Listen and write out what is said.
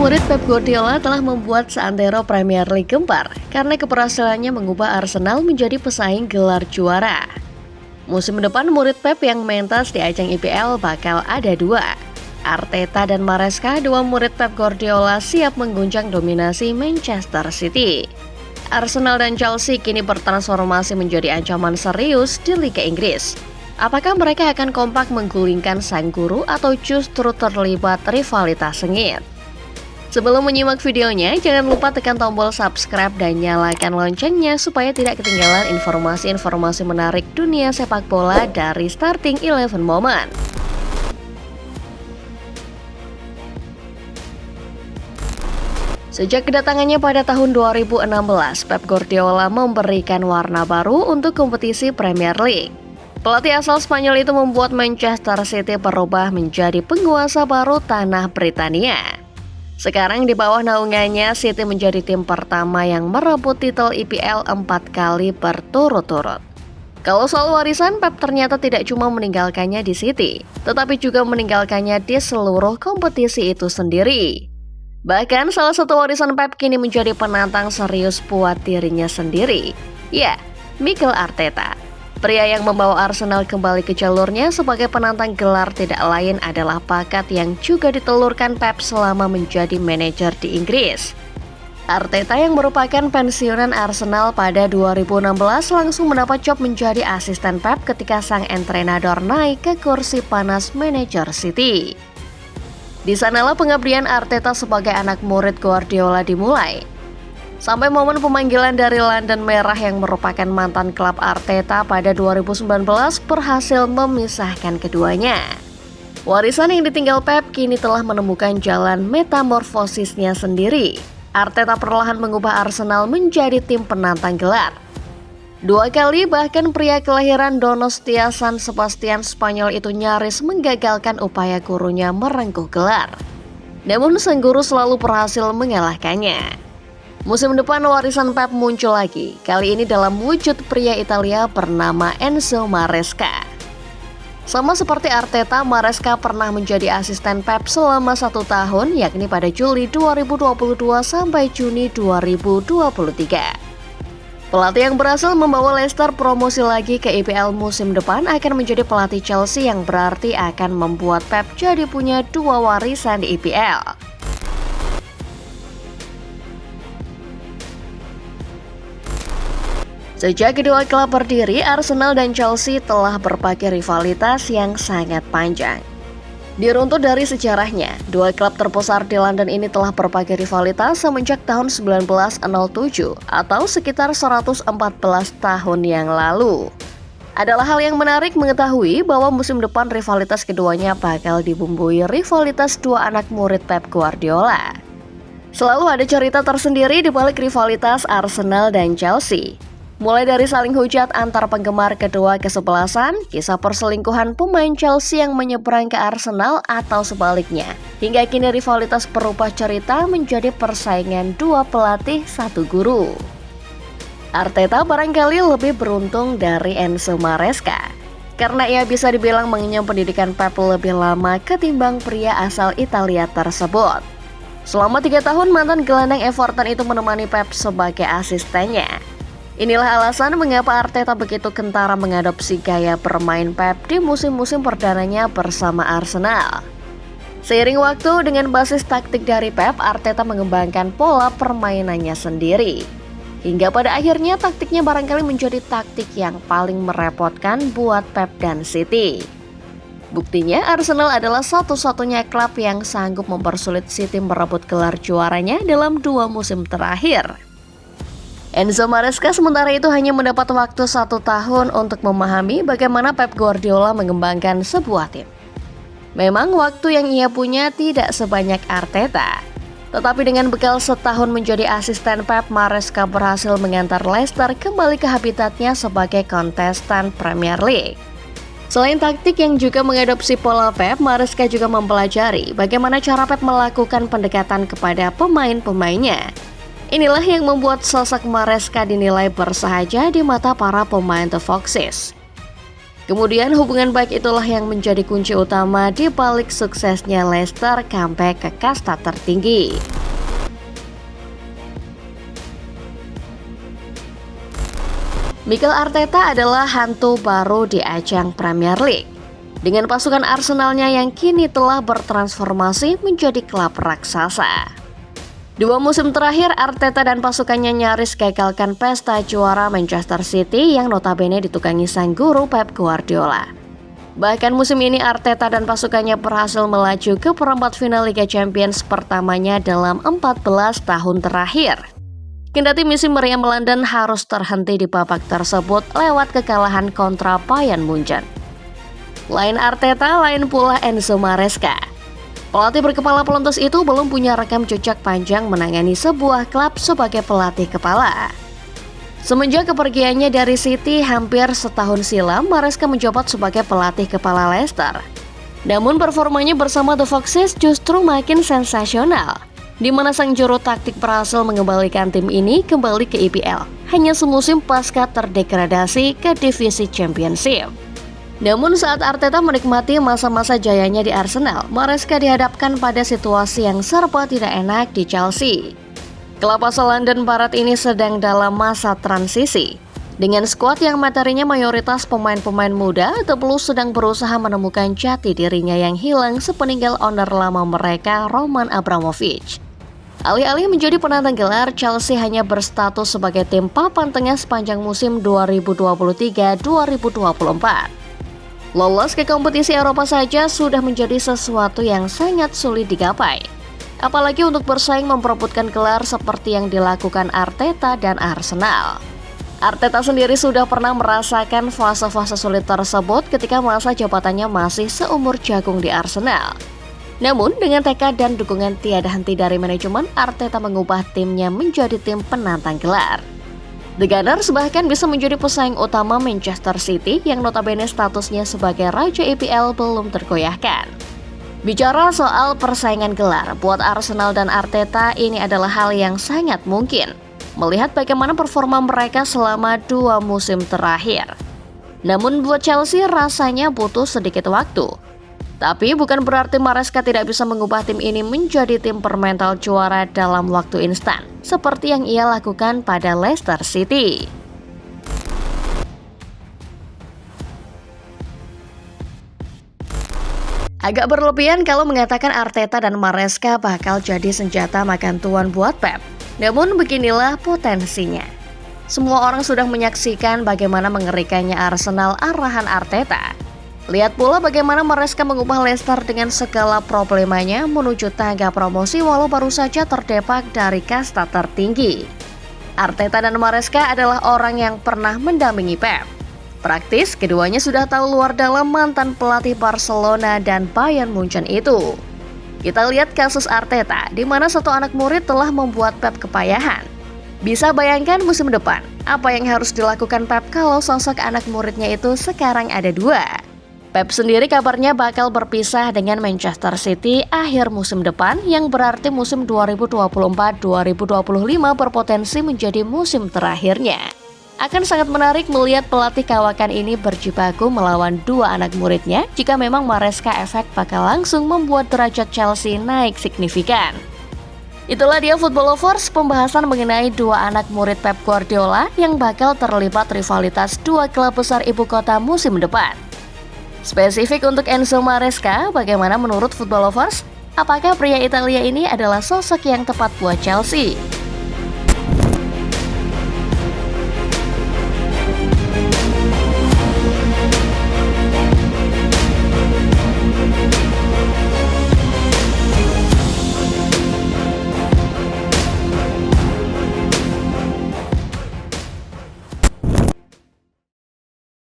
murid Pep Guardiola telah membuat seantero Premier League gempar karena keberhasilannya mengubah Arsenal menjadi pesaing gelar juara. Musim depan murid Pep yang mentas di ajang IPL bakal ada dua. Arteta dan Maresca, dua murid Pep Guardiola, siap mengguncang dominasi Manchester City. Arsenal dan Chelsea kini bertransformasi menjadi ancaman serius di Liga Inggris. Apakah mereka akan kompak menggulingkan sang guru atau justru terlibat rivalitas sengit? Sebelum menyimak videonya, jangan lupa tekan tombol subscribe dan nyalakan loncengnya supaya tidak ketinggalan informasi-informasi menarik dunia sepak bola dari Starting 11 Moment. Sejak kedatangannya pada tahun 2016, Pep Guardiola memberikan warna baru untuk kompetisi Premier League. Pelatih asal Spanyol itu membuat Manchester City berubah menjadi penguasa baru tanah Britania. Sekarang di bawah naungannya, City menjadi tim pertama yang merebut titel IPL 4 kali berturut-turut. Kalau soal warisan, Pep ternyata tidak cuma meninggalkannya di City, tetapi juga meninggalkannya di seluruh kompetisi itu sendiri. Bahkan salah satu warisan Pep kini menjadi penantang serius buat dirinya sendiri. Ya, Mikel Arteta. Pria yang membawa Arsenal kembali ke jalurnya sebagai penantang gelar tidak lain adalah bakat yang juga ditelurkan Pep selama menjadi manajer di Inggris. Arteta yang merupakan pensiunan Arsenal pada 2016 langsung mendapat job menjadi asisten Pep ketika sang entrenador naik ke kursi panas manajer City. Di sanalah pengabdian Arteta sebagai anak murid Guardiola dimulai. Sampai momen pemanggilan dari London Merah yang merupakan mantan klub Arteta pada 2019 berhasil memisahkan keduanya. Warisan yang ditinggal Pep kini telah menemukan jalan metamorfosisnya sendiri. Arteta perlahan mengubah Arsenal menjadi tim penantang gelar. 2 kali bahkan pria kelahiran Donostia San Sebastian Spanyol itu nyaris menggagalkan upaya gurunya merengkuh gelar. Namun sang guru selalu berhasil mengalahkannya. Musim depan warisan Pep muncul lagi, kali ini dalam wujud pria Italia bernama Enzo Maresca. Sama seperti Arteta, Maresca pernah menjadi asisten Pep selama 1 tahun, yakni pada Juli 2022 sampai Juni 2023. Pelatih yang berhasil membawa Leicester promosi lagi ke IPL musim depan akan menjadi pelatih Chelsea yang berarti akan membuat Pep jadi punya 2 warisan di IPL. Sejak kedua klub berdiri, Arsenal dan Chelsea telah berbagai rivalitas yang sangat panjang. Diruntut dari sejarahnya, 2 klub terbesar di London ini telah berbagai rivalitas semenjak tahun 1907 atau sekitar 114 tahun yang lalu. Adalah hal yang menarik mengetahui bahwa musim depan rivalitas keduanya bakal dibumbui rivalitas 2 anak murid Pep Guardiola. Selalu ada cerita tersendiri di balik rivalitas Arsenal dan Chelsea. Mulai dari saling hujat antar penggemar kedua kesebelasan, kisah perselingkuhan pemain Chelsea yang menyeberang ke Arsenal atau sebaliknya. Hingga kini rivalitas berubah cerita menjadi persaingan 2 pelatih 1 guru. Arteta barangkali lebih beruntung dari Enzo Maresca, karena ia bisa dibilang mengenyam pendidikan Pep lebih lama ketimbang pria asal Italia tersebut. Selama 3 tahun mantan gelandang Everton itu menemani Pep sebagai asistennya. Inilah alasan mengapa Arteta begitu kentara mengadopsi gaya bermain Pep di musim-musim perdananya bersama Arsenal. Seiring waktu dengan basis taktik dari Pep, Arteta mengembangkan pola permainannya sendiri. Hingga pada akhirnya taktiknya barangkali menjadi taktik yang paling merepotkan buat Pep dan City. Buktinya Arsenal adalah satu-satunya klub yang sanggup mempersulit City merebut gelar juaranya dalam 2 musim terakhir. Enzo Maresca sementara itu hanya mendapat waktu 1 tahun untuk memahami bagaimana Pep Guardiola mengembangkan sebuah tim. Memang waktu yang ia punya tidak sebanyak Arteta, tetapi dengan bekal setahun menjadi asisten Pep, Maresca berhasil mengantar Leicester kembali ke habitatnya sebagai kontestan Premier League. Selain taktik yang juga mengadopsi pola Pep, Maresca juga mempelajari bagaimana cara Pep melakukan pendekatan kepada pemain-pemainnya. Inilah yang membuat sosok Maresca dinilai bersahaja di mata para pemain The Foxes. Kemudian hubungan baik itulah yang menjadi kunci utama di balik suksesnya Leicester comeback ke kasta tertinggi. Mikel Arteta adalah hantu baru di ajang Premier League. Dengan pasukan Arsenalnya yang kini telah bertransformasi menjadi klub raksasa. 2 musim terakhir, Arteta dan pasukannya nyaris gagalkan pesta juara Manchester City yang notabene ditukangi sang guru Pep Guardiola. Bahkan musim ini Arteta dan pasukannya berhasil melaju ke perempat final Liga Champions pertamanya dalam 14 tahun terakhir. Kendati misi meriam London harus terhenti di babak tersebut lewat kekalahan kontra Bayern Munchen. Lain Arteta, lain pula Enzo Maresca. Pelatih berkepala pelontos itu belum punya rekam jejak panjang menangani sebuah klub sebagai pelatih kepala. Semenjak kepergiannya dari City hampir setahun silam, Maresca menjabat sebagai pelatih kepala Leicester. Namun performanya bersama The Foxes justru makin sensasional, di mana sang juru taktik berhasil mengembalikan tim ini kembali ke IPL, hanya semusim pasca terdegradasi ke divisi Championship. Namun saat Arteta menikmati masa-masa jayanya di Arsenal, Maresca dihadapkan pada situasi yang serba tidak enak di Chelsea. Klub asal London Barat ini sedang dalam masa transisi. Dengan skuad yang materinya mayoritas pemain-pemain muda, The Blues sedang berusaha menemukan jati dirinya yang hilang sepeninggal owner lama mereka, Roman Abramovich. Alih-alih menjadi penantang gelar, Chelsea hanya berstatus sebagai tim papan tengah sepanjang musim 2023-2024. Lolos ke kompetisi Eropa saja sudah menjadi sesuatu yang sangat sulit digapai. Apalagi untuk bersaing memperebutkan gelar seperti yang dilakukan Arteta dan Arsenal. Arteta sendiri sudah pernah merasakan fase-fase sulit tersebut ketika masa jabatannya masih seumur jagung di Arsenal. Namun dengan tekad dan dukungan tiada henti dari manajemen, Arteta mengubah timnya menjadi tim penantang gelar. The Gunners bahkan bisa menjadi pesaing utama Manchester City yang notabene statusnya sebagai raja EPL belum tergoyahkan. Bicara soal persaingan gelar, buat Arsenal dan Arteta ini adalah hal yang sangat mungkin, melihat bagaimana performa mereka selama 2 musim terakhir. Namun buat Chelsea rasanya butuh sedikit waktu. Tapi bukan berarti Maresca tidak bisa mengubah tim ini menjadi tim bermental juara dalam waktu instan, seperti yang ia lakukan pada Leicester City. Agak berlebihan kalau mengatakan Arteta dan Maresca bakal jadi senjata makan tuan buat Pep. Namun beginilah potensinya. Semua orang sudah menyaksikan bagaimana mengerikannya Arsenal arahan Arteta. Lihat pula bagaimana Maresca mengubah Leicester dengan segala problemanya menuju tangga promosi walau baru saja terdepak dari kasta tertinggi. Arteta dan Maresca adalah orang yang pernah mendampingi Pep. Praktis, keduanya sudah tahu luar dalam mantan pelatih Barcelona dan Bayern Munchen itu. Kita lihat kasus Arteta, di mana satu anak murid telah membuat Pep kepayahan. Bisa bayangkan musim depan, apa yang harus dilakukan Pep kalau sosok anak muridnya itu sekarang ada 2. Pep sendiri kabarnya bakal berpisah dengan Manchester City akhir musim depan, yang berarti musim 2024-2025 berpotensi menjadi musim terakhirnya. Akan sangat menarik melihat pelatih kawakan ini berjibaku melawan 2 anak muridnya jika memang Maresca efek bakal langsung membuat derajat Chelsea naik signifikan. Itulah dia Football Lovers, pembahasan mengenai 2 anak murid Pep Guardiola yang bakal terlibat rivalitas 2 klub besar ibu kota musim depan. Spesifik untuk Enzo Maresca, bagaimana menurut Football Lovers? Apakah pria Italia ini adalah sosok yang tepat buat Chelsea?